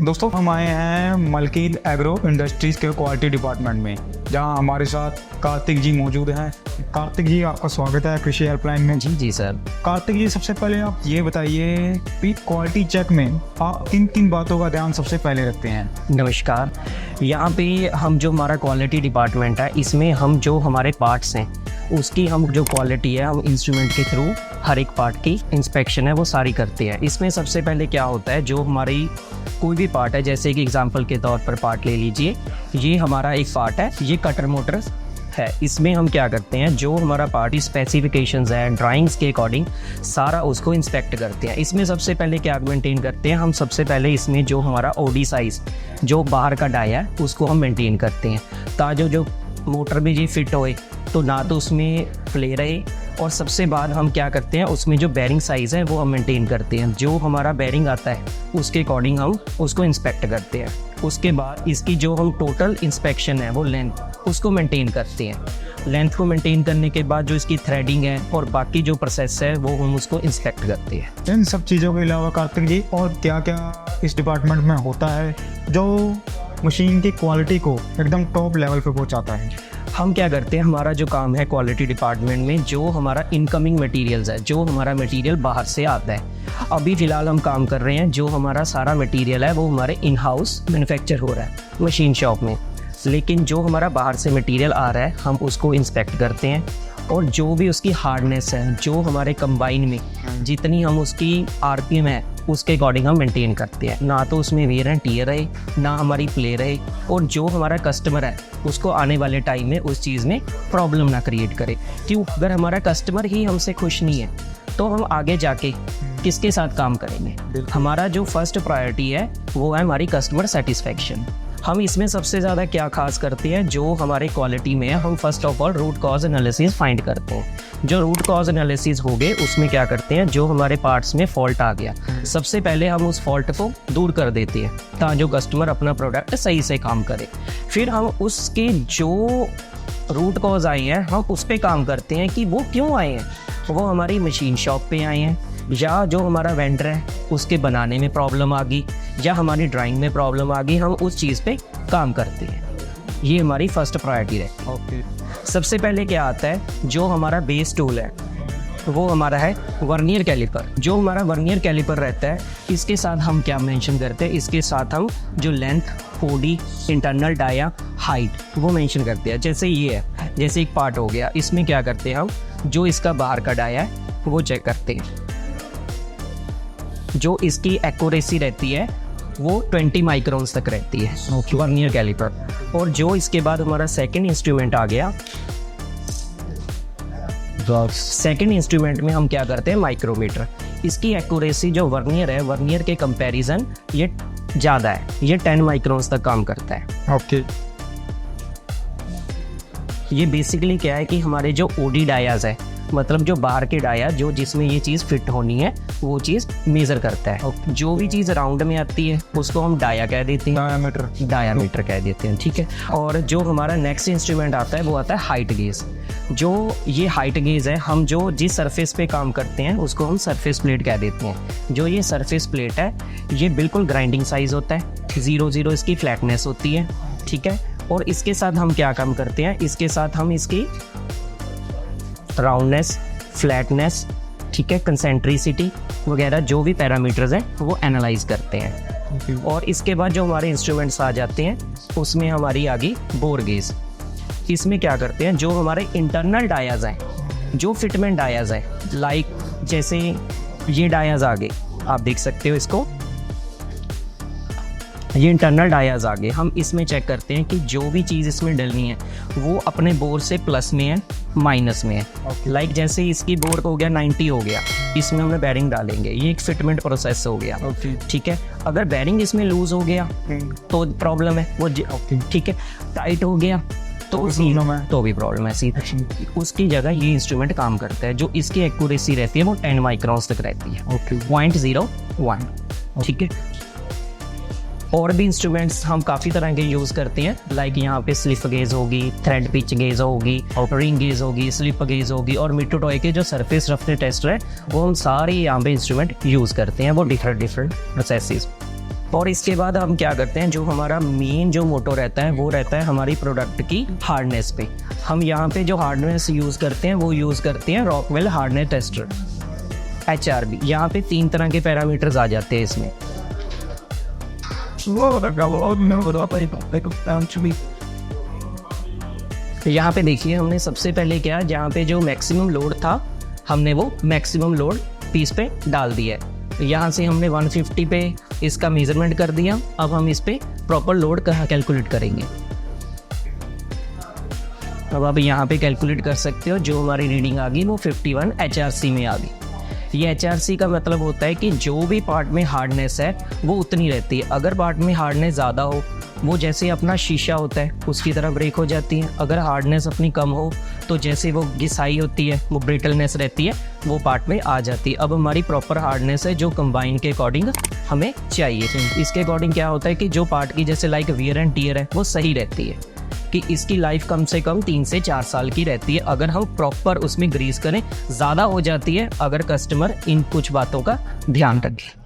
दोस्तों हम आए हैं मलकीत एग्रो इंडस्ट्रीज़ के क्वालिटी डिपार्टमेंट में, जहां हमारे साथ कार्तिक जी मौजूद हैं। कार्तिक जी, आपका स्वागत है कृषि हेल्पलाइन में। जी सर। कार्तिक जी, सबसे पहले आप ये बताइए कि क्वालिटी चेक में आप किन किन बातों का ध्यान सबसे पहले रखते हैं? नमस्कार। यहाँ पे हम जो हमारा क्वालिटी डिपार्टमेंट है, इसमें हम जो हमारे पार्ट्स हैं उसकी हम जो क्वालिटी है हम इंस्ट्रूमेंट के थ्रू हर एक पार्ट की इंस्पेक्शन है वो सारी करते हैं। इसमें सबसे पहले क्या होता है, जो हमारी कोई भी पार्ट है, जैसे कि एग्जांपल के तौर पर पार्ट ले लीजिए, ये हमारा एक पार्ट है, ये कटर मोटर है। इसमें हम क्या करते हैं, जो हमारा पार्ट स्पेसिफिकेशंस है ड्राइंग्स के अकॉर्डिंग सारा उसको इंस्पेक्ट करते हैं। इसमें सबसे पहले क्या मेंटेन करते हैं हम, सबसे पहले इसमें जो हमारा ओडी साइज़ जो बाहर का डाया है उसको हम मेंटेन करते हैं, ताकि जो मोटर में जी फिट होए तो ना तो उसमें प्ले रहे। और सबसे बाद हम क्या करते हैं, उसमें जो बेरिंग साइज़ है वो हम मेंटेन करते हैं। जो हमारा बेरिंग आता है उसके अकॉर्डिंग हम उसको इंस्पेक्ट करते हैं। उसके बाद इसकी जो हम टोटल इंस्पेक्शन है वो लेंथ उसको मेंटेन करते हैं। लेंथ को मेंटेन करने के बाद जो इसकी थ्रेडिंग है और बाकी जो प्रोसेस है वो हम उसको इंस्पेक्ट करते हैं। इन सब चीज़ों के अलावा कार्तिक जी और क्या क्या इस डिपार्टमेंट में होता है जो मशीन की क्वालिटी को एकदम टॉप लेवल पे पहुंचाता है? हम क्या करते हैं, हमारा जो काम है क्वालिटी डिपार्टमेंट में, जो हमारा इनकमिंग मटेरियल्स है, जो हमारा मटेरियल बाहर से आता है, अभी फ़िलहाल हम काम कर रहे हैं जो हमारा सारा मटेरियल है वो हमारे इन हाउस मैन्युफैक्चर हो रहा है मशीन शॉप में। लेकिन जो हमारा बाहर से मटेरियल आ रहा है हम उसको इंस्पेक्ट करते हैं, और जो भी उसकी हार्डनेस है, जो हमारे कंबाइन में जितनी हम उसकी आरपीएम है उसके अकॉर्डिंग हम मेंटेन करते हैं, ना तो उसमें वेयर एंड टीयर रहे, ना हमारी प्ले रहे, और जो हमारा कस्टमर है उसको आने वाले टाइम में उस चीज़ में प्रॉब्लम ना क्रिएट करे। क्यों, अगर हमारा कस्टमर ही हमसे खुश नहीं है तो हम आगे जाके किसके साथ काम करेंगे? हमारा जो फर्स्ट प्रायोरिटी है वो है हमारी कस्टमर सेटिस्फेक्शन। हम इसमें सबसे ज़्यादा क्या खास करते हैं, जो हमारे क्वालिटी में है हम first of all root cause analysis find करते हैं। जो रूट कॉज एनालिसिस हो गए उसमें क्या करते हैं, जो हमारे पार्ट्स में फॉल्ट आ गया सबसे पहले हम उस फॉल्ट को दूर कर देते हैं ताकि जो कस्टमर अपना प्रोडक्ट सही से काम करे। फिर हम उसके जो रूट कॉज आए हैं हम उस पर काम करते हैं कि वो क्यों आए हैं, वो हमारी मशीन शॉप पे आए हैं, या जो हमारा वेंडर है उसके बनाने में प्रॉब्लम आ गई, या हमारी ड्राइंग में प्रॉब्लम आ गई, हम उस चीज़ पे काम करते हैं। ये हमारी फर्स्ट प्रायोरिटी है। ओके। सबसे पहले क्या आता है, जो हमारा बेस टूल है वो हमारा है वर्नियर कैलिपर। जो हमारा वर्नियर कैलिपर रहता है इसके साथ हम क्या मेंशन करते हैं, इसके साथ हम जो length, OD, internal dia, height वो मेंशन करते हैं। जैसे ये है, जैसे एक पार्ट हो गया, इसमें क्या करते हैं हम, जो इसका बाहर का डाया है वो चेक करते हैं। जो इसकी एक्यूरेसी रहती है वो 20 माइक्रोन्स तक रहती है वर्नियर कैलिपर। और जो इसके बाद हमारा सेकंड इंस्ट्रूमेंट आ गया, सेकंड इंस्ट्रूमेंट में हम क्या करते हैं, माइक्रोमीटर। इसकी एक्यूरेसी जो वर्नियर है, वर्नियर के कंपैरिजन ये ज़्यादा है, ये 10 माइक्रोन्स तक काम करता है। ओके। ये बेसिकली क्या है कि हमारे जो ओडी डायाज है, मतलब जो बाहर के डाया जो जिसमें ये चीज़ फिट होनी है वो चीज़ मेज़र करता है। जो भी चीज़ राउंड में आती है उसको हम डाया कह देते हैं, डायामीटर कह देते हैं, ठीक है। और जो हमारा नेक्स्ट इंस्ट्रूमेंट आता है वो आता है हाइट गेज। जो ये हाइट गेज है, हम जो जिस सरफेस पे काम करते हैं उसको हम सरफेस प्लेट कह देते हैं। जो ये सरफेस प्लेट है ये बिल्कुल ग्राइंडिंग साइज़ होता है, 0 इसकी फ्लैटनेस होती है, ठीक है। और इसके साथ हम क्या काम करते हैं, इसके साथ हम इसकी राउंडनेस, फ्लैटनेस, ठीक है, कंसेंट्रिसिटी वगैरह जो भी पैरामीटर्स हैं वो एनालाइज करते हैं। और इसके बाद जो हमारे इंस्ट्रूमेंट्स आ जाते हैं उसमें हमारी आ गई बोर गेज। इसमें क्या करते हैं, जो हमारे इंटरनल डायाज हैं, जो फिटमेंट डायाज हैं, लाइक जैसे ये डायाज आ गए, आप देख सकते हो इसको, ये इंटरनल डायाज आ गए। हम इसमें चेक करते हैं कि जो भी चीज़ इसमें डलनी है वो अपने बोर से प्लस में है, माइनस में है। लाइक जैसे इसकी बोर हो गया 90 हो गया, इसमें हमने बैरिंग डालेंगे, ये एक फिटमेंट प्रोसेस हो गया, ठीक है। अगर बैरिंग इसमें लूज हो गया तो प्रॉब्लम है वो, ठीक है। टाइट हो गया तो भी प्रॉब्लम है सीधा। उसकी जगह ये इंस्ट्रूमेंट काम करता है। जो इसकी एक्यूरेसी रहती है वो 10 माइक्रोन्स तक रहती है, 0.01, ठीक है। और भी इंस्ट्रूमेंट्स हम काफ़ी तरह के यूज़ करते हैं, लाइक यहाँ पे स्लिप गेज होगी, थ्रेड पिच गेज होगी, रिंग गेज होगी, स्लिप गेज होगी, और मिट्टू टॉय के जो सरफेस रफनेस टेस्टर है वो हम सारे यहाँ पे इंस्ट्रूमेंट यूज़ करते हैं, वो डिफरेंट प्रोसेसेस। और इसके बाद हम क्या करते हैं, जो हमारा मेन जो मोटो रहता है वो रहता है हमारी प्रोडक्ट की हार्डनेस पे। हम यहाँ पे जो हार्डनेस यूज़ करते हैं वो यूज़ करते हैं रॉकवेल हार्डनेस टेस्टर HRB। यहाँ पे 3 तरह के पैरामीटर्स आ जाते हैं इसमें। यहाँ पे देखिए हमने सबसे पहले क्या, जहाँ पे जो मैक्सिमम लोड था हमने वो मैक्सिमम लोड पीस पे डाल दिया है। यहाँ से हमने 150 पे इसका मेजरमेंट कर दिया। अब हम इस पे प्रॉपर लोड कहाँ कैलकुलेट करेंगे। अब आप यहाँ पे कैलकुलेट कर सकते हो। जो हमारी रीडिंग आ गई वो 51 HRC में आ गई। ये HRC का मतलब होता है कि जो भी पार्ट में हार्डनेस है वो उतनी रहती है। अगर पार्ट में हार्डनेस ज़्यादा हो, वो जैसे अपना शीशा होता है उसकी तरह ब्रेक हो जाती है। अगर हार्डनेस अपनी कम हो तो जैसे वो घिसाई होती है, वो ब्रिटलनेस रहती है, वो पार्ट में आ जाती है। अब हमारी प्रॉपर हार्डनेस है जो कंबाइन के अकॉर्डिंग हमें चाहिए। इसके अकॉर्डिंग क्या होता है कि जो पार्ट की जैसे लाइक वियर एंड टियर है वो सही रहती है, कि इसकी लाइफ कम से कम 3 से 4 साल की रहती है अगर हम प्रॉपर उसमें ग्रीस करें। ज़्यादा हो जाती है अगर कस्टमर इन कुछ बातों का ध्यान रखे।